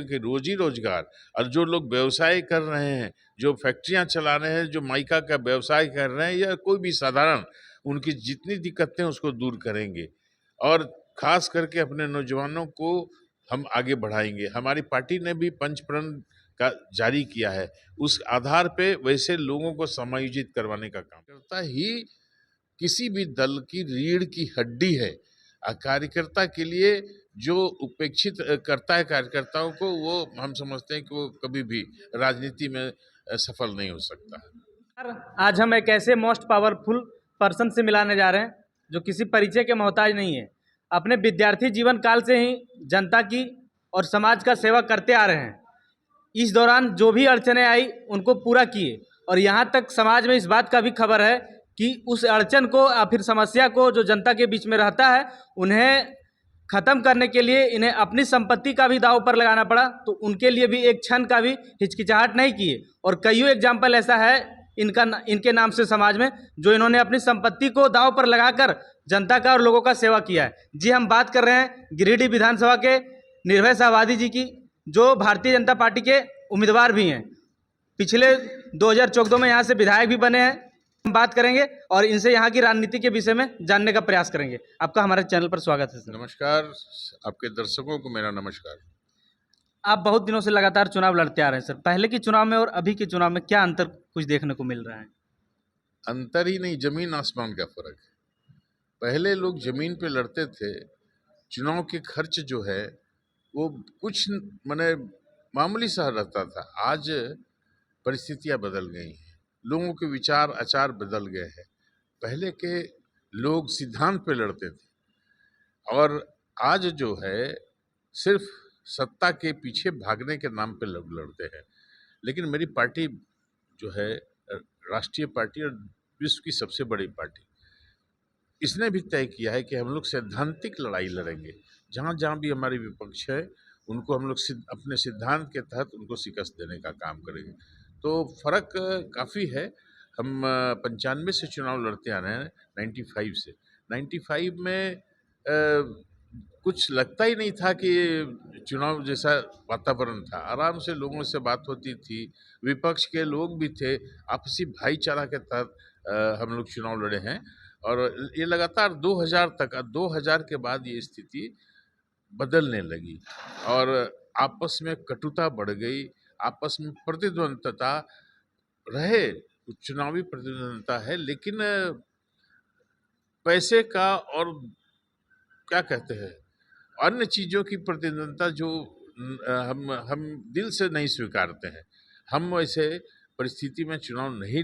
कि रोजी रोजगार और जो लोग व्यवसाय कर रहे हैं, जो फैक्ट्रियां चला रहे हैं, जो माइका का व्यवसाय कर रहे हैं या कोई भी साधारण, उनकी जितनी दिक्कतें उसको दूर करेंगे और खास करके अपने नौजवानों को हम आगे बढ़ाएंगे। हमारी पार्टी ने भी पंचप्रण का जारी किया है, उस आधार पे वैसे लोगों को समायोजित करवाने का काम करता ही किसी भी दल की रीढ़ की हड्डी है। कार्यकर्ता के लिए जो उपेक्षित करता है कार्यकर्ताओं को, वो हम समझते हैं कि वो कभी भी राजनीति में सफल नहीं हो सकता। आज हम एक ऐसे मोस्ट पावरफुल पर्सन से मिलाने जा रहे हैं जो किसी परिचय के मोहताज नहीं है। अपने विद्यार्थी जीवन काल से ही जनता की और समाज का सेवा करते आ रहे हैं। इस दौरान जो भी अड़चनें आई उनको पूरा किए और यहाँ तक समाज में इस बात का भी खबर है कि उस अड़चन को या फिर समस्या को जो जनता के बीच में रहता है, उन्हें ख़त्म करने के लिए इन्हें अपनी संपत्ति का भी दांव पर लगाना पड़ा, तो उनके लिए भी एक क्षण का भी हिचकिचाहट नहीं किए। और कईयों एग्जाम्पल ऐसा है इनके नाम से समाज में, जो इन्होंने अपनी संपत्ति को दांव पर लगाकर जनता का और लोगों का सेवा किया है। जी, हम बात कर रहे हैं गिरिडीह विधानसभा के निर्भय शाहवादी जी की, जो भारतीय जनता पार्टी के उम्मीदवार भी हैं। पिछले 2014 में यहाँ से विधायक भी बने हैं। हम बात करेंगे और इनसे यहाँ की राजनीति के विषय में जानने का प्रयास करेंगे। आपका हमारे चैनल पर स्वागत है सर। नमस्कार, आपके दर्शकों को मेरा नमस्कार। आप बहुत दिनों से लगातार चुनाव लड़ते आ रहे हैं सर, पहले के चुनाव में और अभी के चुनाव में क्या अंतर कुछ देखने को मिल रहा है? अंतर ही नहीं, जमीन आसमान का फर्क है। पहले लोग जमीन पे लड़ते थे, चुनाव के खर्च जो है वो कुछ माने मामूली सा रहता था। आज परिस्थितियां बदल गई हैं, लोगों के विचार आचार बदल गए हैं। पहले के लोग सिद्धांत पे लड़ते थे और आज जो है सिर्फ सत्ता के पीछे भागने के नाम पे लोग लड़ते हैं। लेकिन मेरी पार्टी जो है राष्ट्रीय पार्टी और विश्व की सबसे बड़ी पार्टी, इसने भी तय किया है कि हम लोग सैद्धांतिक लड़ाई लड़ेंगे। जहाँ जहाँ भी हमारी विपक्ष है उनको हम लोग अपने सिद्धांत के तहत उनको शिकस्त देने का काम करेंगे। तो फर्क काफ़ी है। हम 95 से चुनाव लड़ते आ रहे हैं, 95 से। 95 में कुछ लगता ही नहीं था कि चुनाव जैसा वातावरण था। आराम से लोगों से बात होती थी, विपक्ष के लोग भी थे, आपसी भाईचारा के तहत हम लोग चुनाव लड़े हैं। और ये लगातार 2000 तक, 2000 के बाद ये स्थिति बदलने लगी और आपस में कटुता बढ़ गई, आपस में प्रतिद्वंदता रहे, चुनावी प्रतिद्वंदता है, लेकिन पैसे का और क्या कहते हैं अन्य चीज़ों की प्रतिद्वंदता जो हम दिल से नहीं स्वीकारते हैं। हम वैसे परिस्थिति में चुनाव नहीं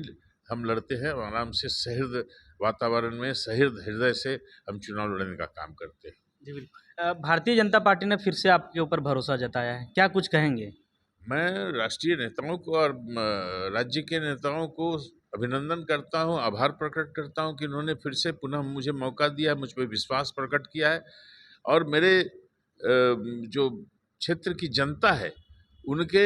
हम लड़ते हैं और आराम से सहृदय वातावरण में सहृदय हृदय से हम चुनाव लड़ने का काम करते हैं। जी बिल्कुल। भारतीय जनता पार्टी ने फिर से आपके ऊपर भरोसा जताया है, क्या कुछ कहेंगे? मैं राष्ट्रीय नेताओं को और राज्य के नेताओं को अभिनंदन करता हूं, आभार प्रकट करता हूं कि उन्होंने फिर से पुनः मुझे मौका दिया, मुझ पर विश्वास प्रकट किया है। और मेरे जो क्षेत्र की जनता है उनके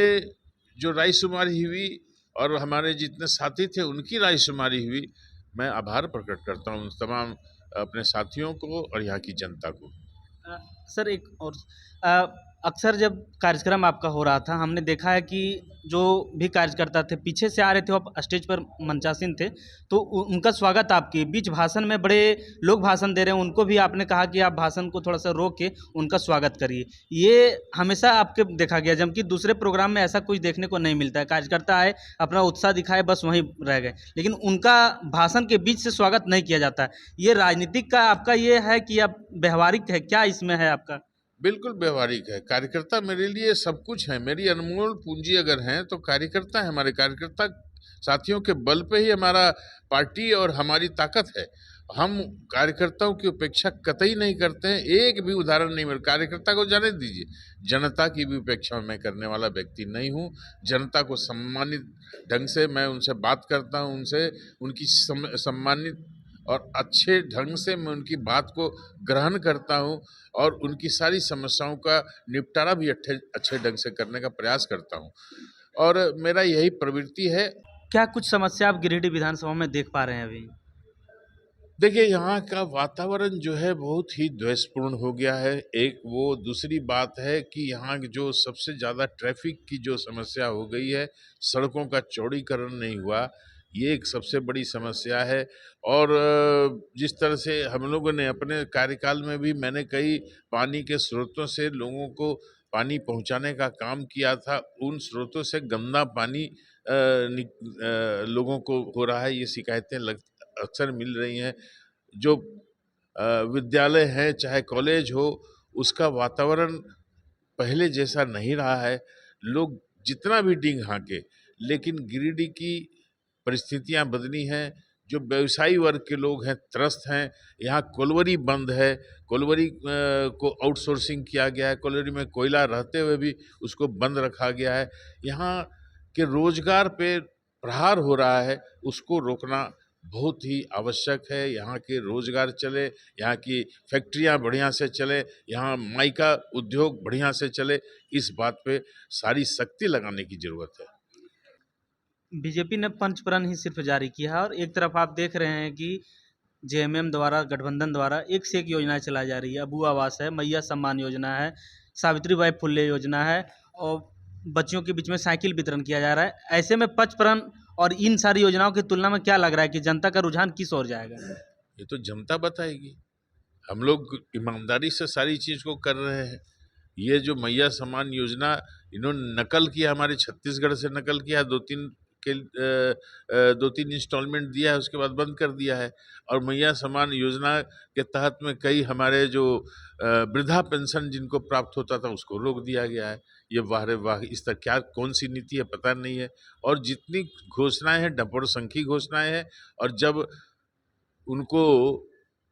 जो रायशुमारी हुई और हमारे जितने साथी थे उनकी रायशुमारी हुई, मैं आभार प्रकट करता हूं तमाम अपने साथियों को और यहाँ की जनता को। सर एक और अक्सर जब कार्यक्रम आपका हो रहा था, हमने देखा है कि जो भी कार्यकर्ता थे पीछे से आ रहे थे, वो स्टेज पर मंचासीन थे, तो उनका स्वागत आपके बीच भाषण में, बड़े लोग भाषण दे रहे हैं, उनको भी आपने कहा कि आप भाषण को थोड़ा सा रोक के उनका स्वागत करिए। ये हमेशा आपके देखा गया, जबकि दूसरे प्रोग्राम में ऐसा कुछ देखने को नहीं मिलता है। कार्यकर्ता आए, अपना उत्साह दिखाए, बस वहीं रह गए, लेकिन उनका भाषण के बीच से स्वागत नहीं किया जाता है। ये राजनीतिक का आपका ये है कि अब व्यवहारिक है, क्या इसमें है आपका? बिल्कुल व्यवहारिक है। कार्यकर्ता मेरे लिए सब कुछ है। मेरी अनमोल पूंजी अगर है तो कार्यकर्ता है। हमारे कार्यकर्ता साथियों के बल पे ही हमारा पार्टी और हमारी ताकत है। हम कार्यकर्ताओं की उपेक्षा कतई नहीं करते हैं। एक भी उदाहरण नहीं मिला। कार्यकर्ता को जाने दीजिए, जनता की भी उपेक्षा मैं करने वाला व्यक्ति नहीं हूँ। जनता को सम्मानित ढंग से मैं उनसे बात करता हूँ, उनसे उनकी सम्मानित और अच्छे ढंग से मैं उनकी बात को ग्रहण करता हूँ और उनकी सारी समस्याओं का निपटारा भी अच्छे ढंग से करने का प्रयास करता हूँ और मेरा यही प्रवृत्ति है। क्या कुछ समस्या आप गिरिडीह विधानसभा में देख पा रहे हैं अभी? देखिए, यहाँ का वातावरण जो है बहुत ही द्वेषपूर्ण हो गया है। एक वो, दूसरी बात है कि यहाँ की जो सबसे ज़्यादा ट्रैफ़िक की जो समस्या हो गई है, सड़कों का चौड़ीकरण नहीं हुआ, ये एक सबसे बड़ी समस्या है। और जिस तरह से हम लोगों ने अपने कार्यकाल में भी मैंने कई पानी के स्रोतों से लोगों को पानी पहुँचाने का काम किया था, उन स्रोतों से गंदा पानी लोगों को हो रहा है, ये शिकायतें अक्सर मिल रही हैं। जो विद्यालय है चाहे कॉलेज हो, उसका वातावरण पहले जैसा नहीं रहा है। लोग जितना भी डींग हाँके, लेकिन गिरिडीह की परिस्थितियां बदली हैं। जो व्यवसायी वर्ग के लोग हैं त्रस्त हैं। यहाँ कोलवरी बंद है, कोलवरी को आउटसोर्सिंग किया गया है, कोलवरी में कोयला रहते हुए भी उसको बंद रखा गया है। यहाँ के रोजगार पे प्रहार हो रहा है, उसको रोकना बहुत ही आवश्यक है। यहाँ के रोजगार चले, यहाँ की फैक्ट्रियाँ बढ़िया से चले, यहाँ माइका उद्योग बढ़िया से चले, इस बात पे सारी सख्ती लगाने की ज़रूरत है। बीजेपी ने पंचप्रण ही सिर्फ जारी किया है और एक तरफ आप देख रहे हैं कि जेएमएम द्वारा, गठबंधन द्वारा एक से एक योजनाएं चलाई जा रही है। अबू आवास है, मैया सम्मान योजना है, सावित्रीबाई फुले योजना है और बच्चियों के बीच में साइकिल वितरण किया जा रहा है। ऐसे में पंचप्रण और इन सारी योजनाओं की तुलना में क्या लग रहा है कि जनता का रुझान किस ओर जाएगा? ये तो जनता बताएगी। हम लोग ईमानदारी से सारी चीज़ को कर रहे हैं। ये जो मैया सम्मान योजना इन्होंने नकल किया, हमारे छत्तीसगढ़ से नकल किया, दो तीन इंस्टॉलमेंट दिया है, उसके बाद बंद कर दिया है। और मैया सम्मान योजना के तहत में कई हमारे जो वृद्धा पेंशन जिनको प्राप्त होता था उसको रोक दिया गया है। ये वाह रे वाह, इस तरह क्या कौन सी नीति है पता नहीं है। और जितनी घोषणाएं हैं डंपोरसंखी घोषणाएं हैं। और जब उनको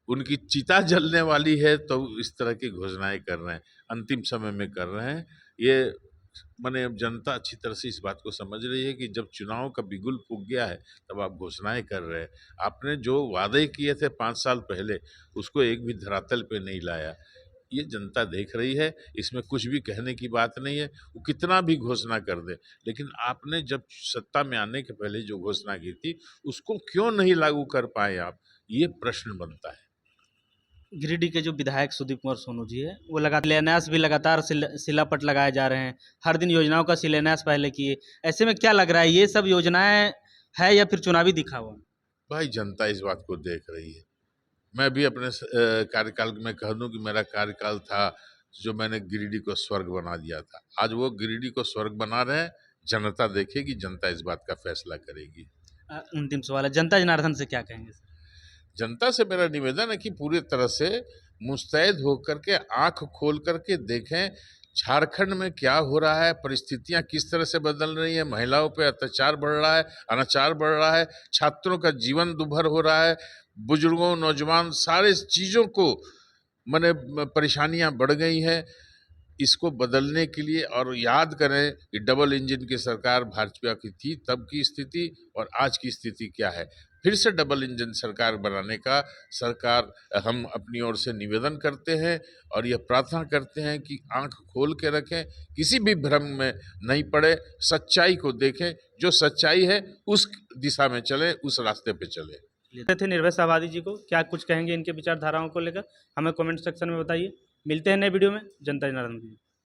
उनकी चिता जलने वाली है तो इस तरह की घोषणाएं कर रहे हैं, अंतिम समय में कर रहे हैं। ये माने अब जनता अच्छी तरह से इस बात को समझ रही है कि जब चुनाव का बिगुल फूक गया है तब आप घोषणाएं कर रहे हैं। आपने जो वादे किए थे 5 साल पहले उसको एक भी धरातल पे नहीं लाया। ये जनता देख रही है, इसमें कुछ भी कहने की बात नहीं है। वो कितना भी घोषणा कर दे, लेकिन आपने जब सत्ता में आने के पहले जो घोषणा की थी उसको क्यों नहीं लागू कर पाए आप, ये प्रश्न बनता है। गिरिडीह के जो विधायक सुदीप कुमार सोनू जी है, वो लगातार शिलान्यास भी लगातार शिलापट लगाए जा रहे हैं। हर दिन योजनाओं का शिलान्यास पहले किए। ऐसे में क्या लग रहा है, ये सब योजनाएं है या फिर चुनावी दिखावा? भाई जनता इस बात को देख रही है। मैं भी अपने कार्यकाल में कह दूं कि मेरा कार्यकाल था जो मैंने गिरिडीह को स्वर्ग बना दिया था। आज वो गिरिडीह को स्वर्ग बना रहे हैं। जनता देखेगी, जनता इस बात का फैसला करेगी। अंतिम सवाल है, जनता जनार्दन से क्या कहेंगे? जनता से मेरा निवेदन है कि पूरी तरह से मुस्तैद होकर के आंख खोल करके देखें झारखंड में क्या हो रहा है, परिस्थितियां किस तरह से बदल रही हैं। महिलाओं पे अत्याचार बढ़ रहा है, अनाचार बढ़ रहा है, छात्रों का जीवन दुभर हो रहा है, बुजुर्गों, नौजवान, सारे चीज़ों को माने परेशानियां बढ़ गई हैं। इसको बदलने के लिए और याद करें कि डबल इंजन की सरकार भाजपा की थी, तब की स्थिति और आज की स्थिति क्या है। फिर से डबल इंजन सरकार बनाने का सरकार हम अपनी ओर से निवेदन करते हैं और यह प्रार्थना करते हैं कि आंख खोल के रखें, किसी भी भ्रम में नहीं पड़े, सच्चाई को देखें, जो सच्चाई है उस दिशा में चलें, उस रास्ते पे चलें। लेते थे निर्भय शाहवादी जी को, क्या कुछ कहेंगे इनके विचारधाराओं को लेकर? हमें कमेंट सेक्शन में बताइए। मिलते हैं नए वीडियो में। जनता जनार्दन की।